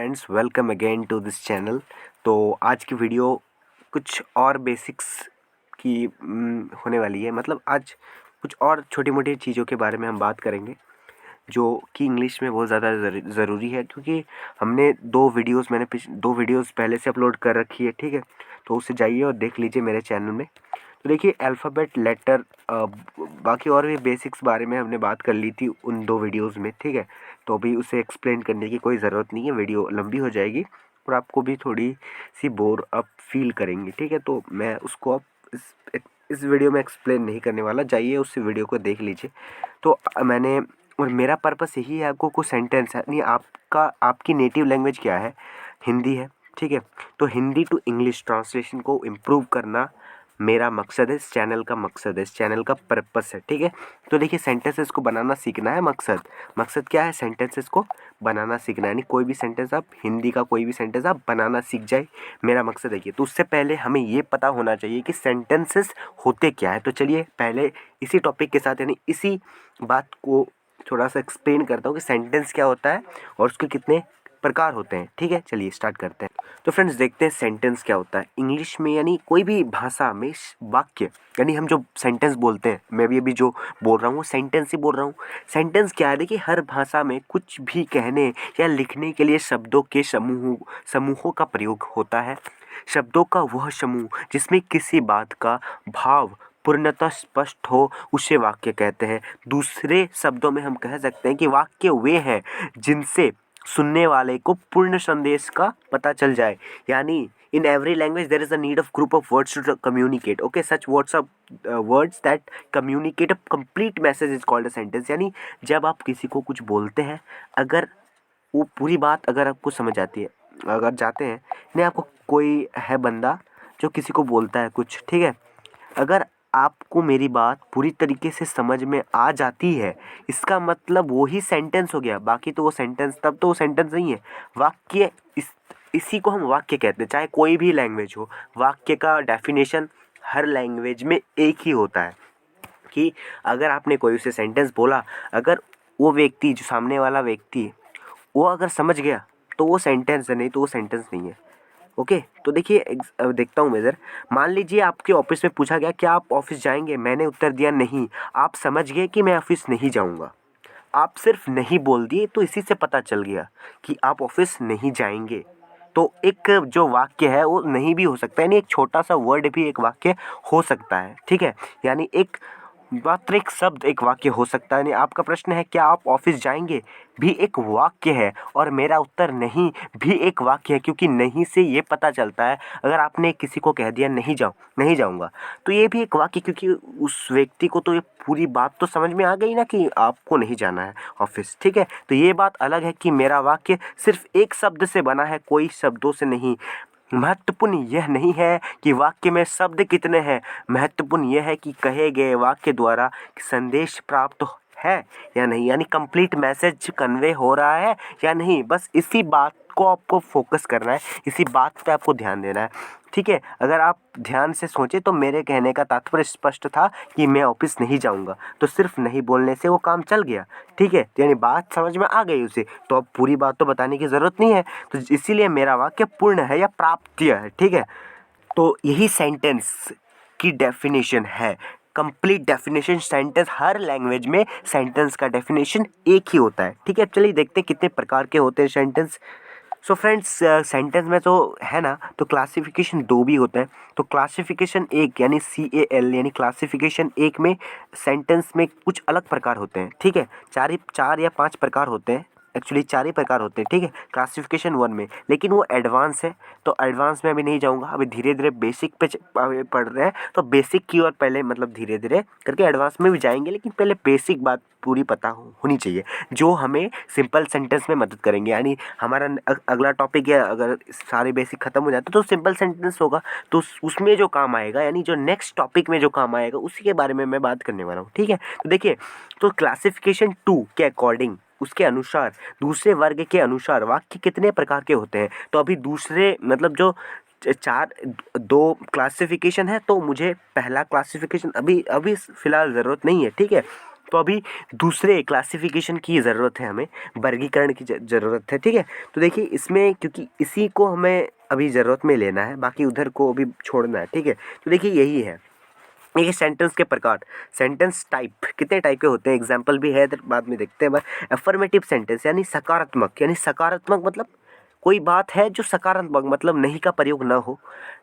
Friends, welcome again to this channel. तो आज की वीडियो कुछ और बेसिक्स की होने वाली है। मतलब आज कुछ और छोटी मोटी चीज़ों के बारे में हम बात करेंगे जो कि इंग्लिश में बहुत ज़्यादा ज़रूरी है, क्योंकि हमने मैंने दो वीडियोस पहले से अपलोड कर रखी है। ठीक है, तो उसे जाइए और देख लीजिए मेरे चैनल में। तो देखिए, अल्फ़ाबेट, लेटर, बाकी और भी बेसिक्स बारे में हमने बात कर ली थी उन दो वीडियोस में। ठीक है, तो अभी उसे एक्सप्लेन करने की कोई ज़रूरत नहीं है, वीडियो लंबी हो जाएगी और आपको भी थोड़ी सी बोर आप फील करेंगे। ठीक है, तो मैं उसको अब इस वीडियो में एक्सप्लेन नहीं करने वाला, जाइए उस वीडियो को देख लीजिए। तो मैंने और मेरा पर्पस यही है, आपको कुछ सेंटेंस है नहीं, आपकी नेटिव लैंग्वेज क्या है, हिंदी है। ठीक है, तो हिंदी टू इंग्लिश ट्रांसलेशन को इम्प्रूव करना मेरा मकसद है, इस चैनल का मकसद है, इस चैनल का पर्पस है। ठीक है, तो देखिए, सेंटेंसेस को बनाना सीखना है। मकसद क्या है, सेंटेंसेस को बनाना सीखना है, यानी कोई भी सेंटेंस आप हिंदी का कोई भी सेंटेंस आप बनाना सीख जाए, मेरा मकसद है ये। तो उससे पहले हमें ये पता होना चाहिए कि सेंटेंसेस होते क्या है। तो चलिए पहले इसी टॉपिक के साथ, यानी इसी बात को थोड़ा सा एक्सप्लेन करता हूँ कि सेंटेंस क्या होता है और उसके कितने प्रकार होते हैं। ठीक है, चलिए स्टार्ट करते हैं। तो फ्रेंड्स, देखते हैं सेंटेंस क्या होता है इंग्लिश में, यानी कोई भी भाषा में वाक्य, यानी हम जो सेंटेंस बोलते हैं, मैं भी अभी जो बोल रहा हूँ वो सेंटेंस ही बोल रहा हूँ। सेंटेंस क्या है, देखिए, हर भाषा में कुछ भी कहने या लिखने के लिए शब्दों के समूहों का प्रयोग होता है। शब्दों का वह समूह जिसमें किसी बात का भाव पूर्णतः स्पष्ट हो, उसे वाक्य कहते हैं। दूसरे शब्दों में हम कह सकते हैं कि वाक्य वे हैं जिनसे सुनने वाले को पूर्ण संदेश का पता चल जाए। यानी in every language there is a need of group of words to communicate. Okay, such words that communicate a complete message is called a sentence. यानी जब आप किसी को कुछ बोलते हैं, अगर वो पूरी बात अगर आपको समझ आती है, अगर जाते हैं, नहीं, आपको कोई है बंदा जो किसी को बोलता है कुछ, ठीक है, अगर आपको मेरी बात पूरी तरीके से समझ में आ जाती है, इसका मतलब वो ही सेंटेंस हो गया। बाकी तो वो सेंटेंस, तब तो वो सेंटेंस नहीं है, वाक्य। इसी को हम वाक्य कहते हैं, चाहे कोई भी लैंग्वेज हो। वाक्य का डेफिनेशन हर लैंग्वेज में एक ही होता है कि अगर आपने कोई उसे सेंटेंस बोला, अगर वो व्यक्ति, जो सामने वाला व्यक्ति, वो अगर समझ गया तो वो सेंटेंस है, नहीं तो वो सेंटेंस नहीं है। ओके, तो देखिए, देखता हूँ मैं इधर। मान लीजिए आपके ऑफिस में पूछा गया क्या आप ऑफिस जाएंगे, मैंने उत्तर दिया नहीं। आप समझ गए कि मैं ऑफिस नहीं जाऊँगा, आप सिर्फ नहीं बोल दिए, तो इसी से पता चल गया कि आप ऑफिस नहीं जाएंगे। तो एक जो वाक्य है वो नहीं भी हो सकता है, यानी एक छोटा सा वर्ड भी एक वाक्य हो सकता है। ठीक है, यानी एक मात्र एक शब्द एक वाक्य हो सकता है। यानी आपका प्रश्न है क्या आप ऑफिस जाएंगे भी एक वाक्य है, और मेरा उत्तर नहीं भी एक वाक्य है, क्योंकि नहीं से ये पता चलता है, अगर आपने किसी को कह दिया नहीं जाऊंगा, तो ये भी एक वाक्य, क्योंकि उस व्यक्ति को तो ये पूरी बात तो समझ में आ गई ना कि आपको नहीं जाना है ऑफिस। ठीक है, तो ये बात अलग है कि मेरा वाक्य सिर्फ एक शब्द से बना है, कोई शब्दों से नहीं। महत्वपूर्ण यह नहीं है कि वाक्य में शब्द कितने हैं, महत्वपूर्ण यह है कि कहे गए वाक्य द्वारा संदेश प्राप्त है या नहीं, यानी कंप्लीट मैसेज कन्वे हो रहा है या नहीं। बस इसी बात को आपको फोकस करना है, इसी बात पे आपको ध्यान देना है। ठीक है, अगर आप ध्यान से सोचें तो मेरे कहने का तात्पर्य स्पष्ट था कि मैं ऑफिस नहीं जाऊंगा, तो सिर्फ नहीं बोलने से वो काम चल गया। ठीक है, यानी बात समझ में आ गई उसे, तो अब पूरी बात तो बताने की ज़रूरत नहीं है, तो इसीलिए मेरा वाक्य पूर्ण है या प्राप्तीय है। ठीक है, तो यही सेंटेंस की डेफिनेशन है, कंप्लीट डेफिनेशन। सेंटेंस हर लैंग्वेज में सेंटेंस का डेफिनेशन एक ही होता है। ठीक है, चलिए देखते हैं कितने प्रकार के होते हैं सेंटेंस। सो फ्रेंड्स, सेंटेंस में तो है ना, तो क्लासिफिकेशन दो भी होता है। तो क्लासिफिकेशन एक, यानी CAL, यानी क्लासिफिकेशन एक में सेंटेंस में कुछ अलग प्रकार होते हैं। ठीक है, चार या पांच प्रकार होते हैं, एक्चुअली चार ही प्रकार होते हैं। ठीक है, क्लासिफिकेशन वन में, लेकिन वो एडवांस है, तो एडवांस में अभी नहीं जाऊंगा, अभी धीरे धीरे बेसिक पे पढ़ रहे हैं, तो बेसिक की ओर पहले, मतलब धीरे धीरे करके एडवांस में भी जाएंगे, लेकिन पहले बेसिक बात पूरी पता होनी चाहिए, जो हमें सिंपल सेंटेंस में मदद करेंगे। यानी हमारा अगला टॉपिक है, अगर सारे बेसिक खत्म हो जाते तो सिंपल सेंटेंस होगा, तो उसमें जो काम आएगा, यानी जो नेक्स्ट टॉपिक में जो काम आएगा, उसी के बारे में मैं बात करने वाला हूँ। ठीक है, तो देखिए, तो क्लासिफिकेशन 2 के अकॉर्डिंग, उसके अनुसार, दूसरे वर्ग के अनुसार वाक्य कितने प्रकार के होते हैं। तो अभी दूसरे, मतलब जो चार, दो क्लासिफिकेशन है, तो मुझे पहला क्लासिफिकेशन अभी फ़िलहाल ज़रूरत नहीं है। ठीक है, तो अभी दूसरे क्लासिफिकेशन की ज़रूरत है, हमें वर्गीकरण की ज़रूरत है, ठीक है। तो देखिए इसमें क्योंकि इसी को हमें अभी ज़रूरत में लेना है, बाकी उधर को अभी छोड़ना है, ठीक है। तो देखिए यही है, ये सेंटेंस के प्रकार, सेंटेंस टाइप कितने टाइप के होते हैं, एग्जाम्पल भी है इधर बाद में देखते हैं। अफर्मेटिव सेंटेंस यानी सकारात्मक, यानी सकारात्मक मतलब कोई बात है जो सकारात्मक मतलब नहीं का प्रयोग न हो,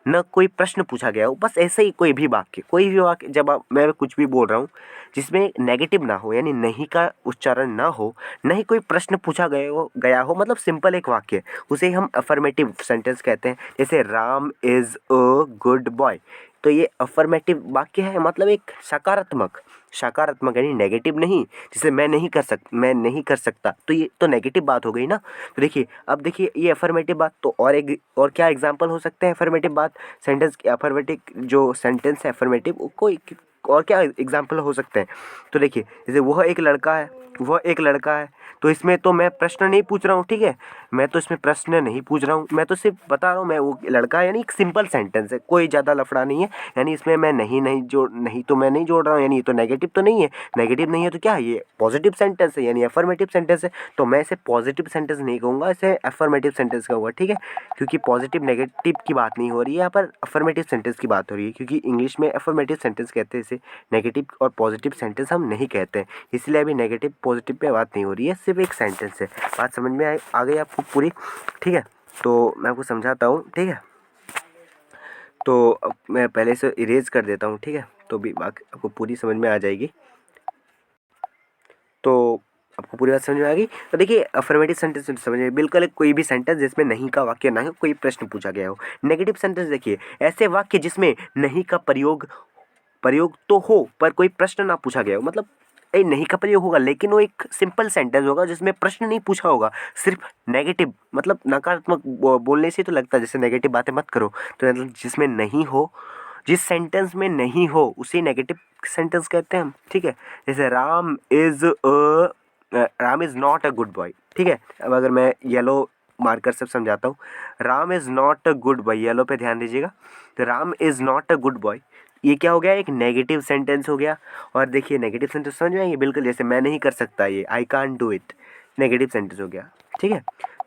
न कोई प्रश्न पूछा गया हो, बस ऐसे ही कोई भी वाक्य जब मैं कुछ भी बोल रहा हूँ जिसमें नेगेटिव ना हो, यानी नहीं का उच्चारण ना हो, नहीं कोई प्रश्न पूछा गया हो मतलब सिंपल एक वाक्य, उसे हम अफर्मेटिव सेंटेंस कहते हैं। जैसे Ram is a good boy, तो ये अफर्मेटिव वाक्य है, मतलब एक सकारात्मक, सकारात्मक यानी नेगेटिव नहीं। जैसे मैं नहीं कर सकता, तो ये तो नेगेटिव बात हो गई ना। तो देखिए अब देखिए ये अफर्मेटिव बात, तो और क्या एग्जांपल हो सकते हैं अफर्मेटिव बात, सेंटेंस के अफर्मेटिव जो सेंटेंस है अफर्मेटिव, कोई और क्या एग्जांपल हो सकते हैं। तो देखिए जैसे वह एक लड़का है, तो इसमें तो मैं प्रश्न नहीं पूछ रहा हूँ, ठीक है, मैं तो इसमें प्रश्न नहीं पूछ रहा हूँ, मैं तो सिर्फ बता रहा हूँ मैं वो लड़का, यानी एक सिंपल सेंटेंस है, कोई ज़्यादा लफड़ा नहीं है। यानी इसमें मैं नहीं तो मैं नहीं जोड़ रहा हूँ, यानी ये तो नेगेटिव तो नहीं है, नेगेटिव नहीं है तो क्या है, ये पॉजिटिव सेंटेंस है, यानी अफर्मेटिव सेंटेंस है। तो मैं इसे पॉजिटिव सेंटेंस नहीं कहूँगा, इसे अफर्मेटिव सेंटेंस कहूँगा, ठीक है, क्योंकि पॉजिटिव नेगेटिव की बात नहीं हो रही है यहाँ पर, अफर्मेटिव सेंटेंस की बात हो रही है, क्योंकि इंग्लिश में अफर्मेटिव सेंटेंस कहते हैं इसे, नेगेटिव और पॉजिटिव सेंटेंस हम नहीं कहते हैं, इसलिए अभी नेगेटिव पॉजिटिव पे बात नहीं हो रही है, सिर्फ एक सेंटेंस है। बात समझ में आ गई आपको पूरी, ठीक है। तो मैं आपको समझाता हूँ, ठीक है। तो अब मैं पहले से इरेज कर देता हूँ, ठीक है, तो भी बाकी आपको पूरी समझ में आ जाएगी। तो आपको पूरी बात समझ में आ गई। तो देखिए अफर्मेटिव सेंटेंस समझ में, बिल्कुल कोई भी सेंटेंस जिसमें नहीं का वाक्य ना हो, कोई प्रश्न पूछा गया हो। नेगेटिव सेंटेंस देखिए ऐसे वाक्य जिसमें नहीं का प्रयोग तो हो पर कोई प्रश्न ना पूछा गया हो, मतलब नहीं का प्रयोग होगा लेकिन वो एक सिंपल सेंटेंस होगा जिसमें प्रश्न नहीं पूछा होगा, सिर्फ नेगेटिव मतलब नकारात्मक बोलने से तो लगता है जैसे नेगेटिव बातें मत करो, तो मतलब जिसमें नहीं हो, जिस सेंटेंस में नहीं हो उसे नेगेटिव सेंटेंस कहते हैं हम, ठीक है। जैसे Ram is not a good boy, ठीक है। अब अगर मैं येलो मार्कर से समझाता हूँ, Ram is not a good boy, yellow पे ध्यान दीजिएगा, तो Ram is not a good boy, ये क्या हो गया, एक नेगेटिव सेंटेंस हो गया। और देखिए नेगेटिव सेंटेंस समझ में आएंगे, बिल्कुल जैसे मैं नहीं कर सकता, ये I can't do it, negative sentence हो गया, ठीक है।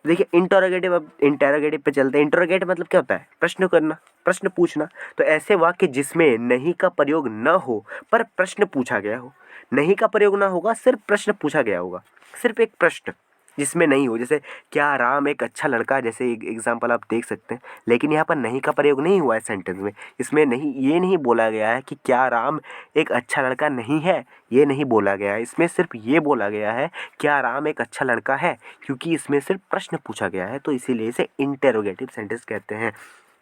देखिए इंटरोगेटिव, अब इंटरोगेटिव पे चलते हैं। इंटरोगेटिव मतलब क्या होता है, प्रश्न करना, प्रश्न पूछना। तो ऐसे वाक्य जिसमें नहीं का प्रयोग न हो पर प्रश्न पूछा गया हो, नहीं का प्रयोग ना होगा, सिर्फ प्रश्न पूछा गया होगा, सिर्फ एक प्रश्न जिसमें नहीं हो। जैसे क्या राम एक अच्छा लड़का है, जैसे एक एग्जाम्पल आप देख सकते हैं, लेकिन यहाँ पर नहीं का प्रयोग नहीं हुआ है सेंटेंस में, इसमें नहीं, ये नहीं बोला गया है कि क्या राम एक अच्छा लड़का नहीं है, ये नहीं बोला गया है, इसमें सिर्फ ये बोला गया है क्या राम एक अच्छा लड़का है, क्योंकि इसमें सिर्फ प्रश्न पूछा गया है, तो इसीलिए इसे इंटेरोगेटिव सेंटेंस कहते हैं।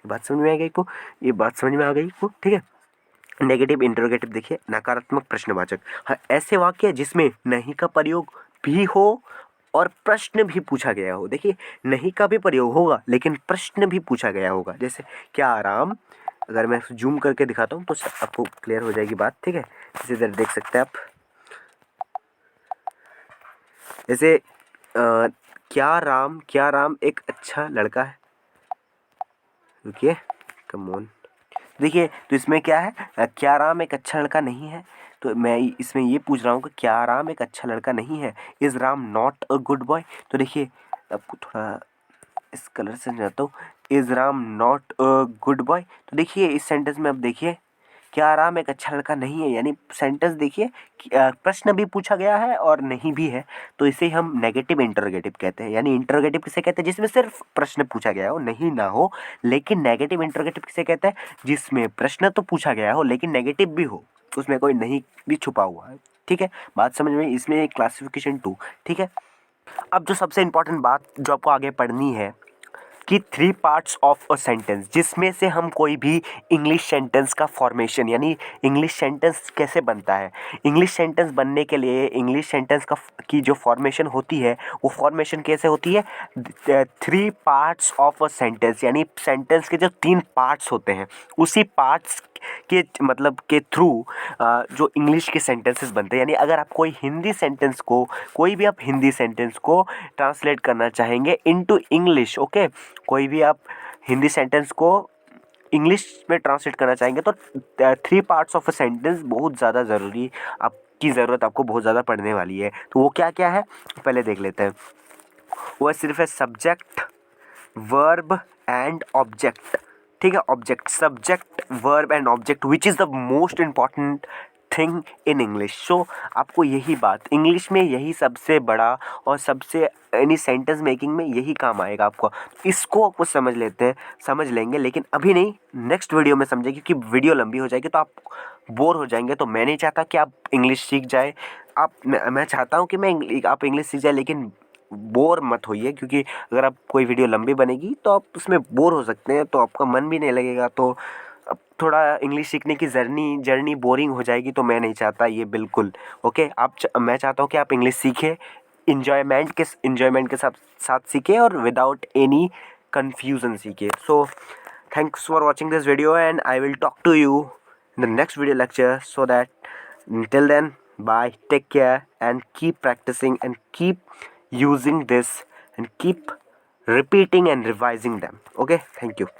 बात समझ में आ गई को, ये बात समझ में आ गई को, ठीक है। नेगेटिव इंटरोगेटिव देखिए नकारात्मक प्रश्नवाचक, हाँ ऐसे वाक्य जिसमें नहीं का प्रयोग भी हो और प्रश्न भी पूछा गया हो। देखिए नहीं का भी प्रयोग होगा लेकिन प्रश्न भी पूछा गया होगा। जैसे क्या आराम, अगर मैं जूम करके दिखाता हूँ तो आपको क्लियर हो जाएगी बात, ठीक है। जैसे इधर देख सकते हैं आप, जैसे क्या राम एक अच्छा लड़का है, रुकिए, कम ऑन, देखिए तो इसमें क्या है, क्या राम एक अच्छा लड़का नहीं है, तो मैं इसमें ये पूछ रहा हूँ कि क्या राम एक अच्छा लड़का नहीं है, is Ram not a good boy. तो देखिए आपको थोड़ा इस कलर से समझाता हूँ, is Ram not a good boy. तो देखिए इस सेंटेंस में अब देखिए क्या राम एक अच्छा लड़का नहीं है, यानी सेंटेंस देखिए प्रश्न भी पूछा गया है और नहीं भी है, तो इसे हम नेगेटिव इंटरोगेटिव कहते हैं। यानी इंटरोगेटिव किसे कहते हैं, जिसमें सिर्फ प्रश्न पूछा गया हो, नहीं ना हो। लेकिन नेगेटिव इंटरोगेटिव किसे कहते हैं, जिसमें प्रश्न तो पूछा गया हो लेकिन नेगेटिव भी हो, उसमें कोई नहीं भी छुपा हुआ है, ठीक है। बात समझ में, इसमें क्लासिफिकेशन 2, ठीक है। अब जो सबसे इंपॉर्टेंट बात जो आपको आगे पढ़नी है कि 3 पार्ट्स ऑफ अ सेंटेंस, जिसमें से हम कोई भी इंग्लिश सेंटेंस का फॉर्मेशन, यानी इंग्लिश सेंटेंस कैसे बनता है। इंग्लिश सेंटेंस बनने के लिए इंग्लिश सेंटेंस की जो फॉर्मेशन होती है वो फॉर्मेशन कैसे होती है, 3 पार्ट्स ऑफ अ सेंटेंस, यानी सेंटेंस के जो 3 पार्ट्स होते हैं उसी पार्ट्स के मतलब के थ्रू जो इंग्लिश के सेंटेंसेस बनते हैं। यानी अगर आप कोई भी आप हिंदी सेंटेंस को ट्रांसलेट करना चाहेंगे इनटू इंग्लिश, ओके, कोई भी आप हिंदी सेंटेंस को इंग्लिश में ट्रांसलेट करना चाहेंगे तो 3 पार्ट्स ऑफ अ सेंटेंस बहुत ज़्यादा ज़रूरी आप की ज़रूरत आपको बहुत ज़्यादा पड़ने वाली है। तो वो क्या क्या है पहले देख लेते हैं। वो सिर्फ है सब्जेक्ट, वर्ब एंड ऑब्जेक्ट। ठीक है, object, subject, verb and object which is the most important thing in English. So आपको यही बात इंग्लिश में यही सबसे बड़ा और सबसे यानी सेंटेंस मेकिंग में यही काम आएगा आपको। इसको आपको समझ लेते हैं, समझ लेंगे, लेकिन अभी नहीं, नेक्स्ट वीडियो में समझेंगे क्योंकि वीडियो लंबी हो जाएगी तो आप बोर हो जाएंगे। तो मैं नहीं चाहता कि आप इंग्लिश सीख जाए, मैं चाहता हूँ कि आप इंग्लिश सीख जाए, लेकिन बोर मत होइए, क्योंकि अगर आप कोई वीडियो लंबी बनेगी तो आप उसमें बोर हो सकते हैं, तो आपका मन भी नहीं लगेगा। तो अब थोड़ा इंग्लिश सीखने की जर्नी बोरिंग हो जाएगी, तो मैं नहीं चाहता ये बिल्कुल। ओके, मैं चाहता हूँ कि आप इंग्लिश सीखें, इंजॉयमेंट के साथ साथ सीखें और विदाउट एनी कन्फ्यूज़न सीखें। So thanks for watching this video and I will talk to you in the next video lecture. So that until then, bye, take care and keep practicing and keep using this and keep repeating and revising them. Okay, thank you.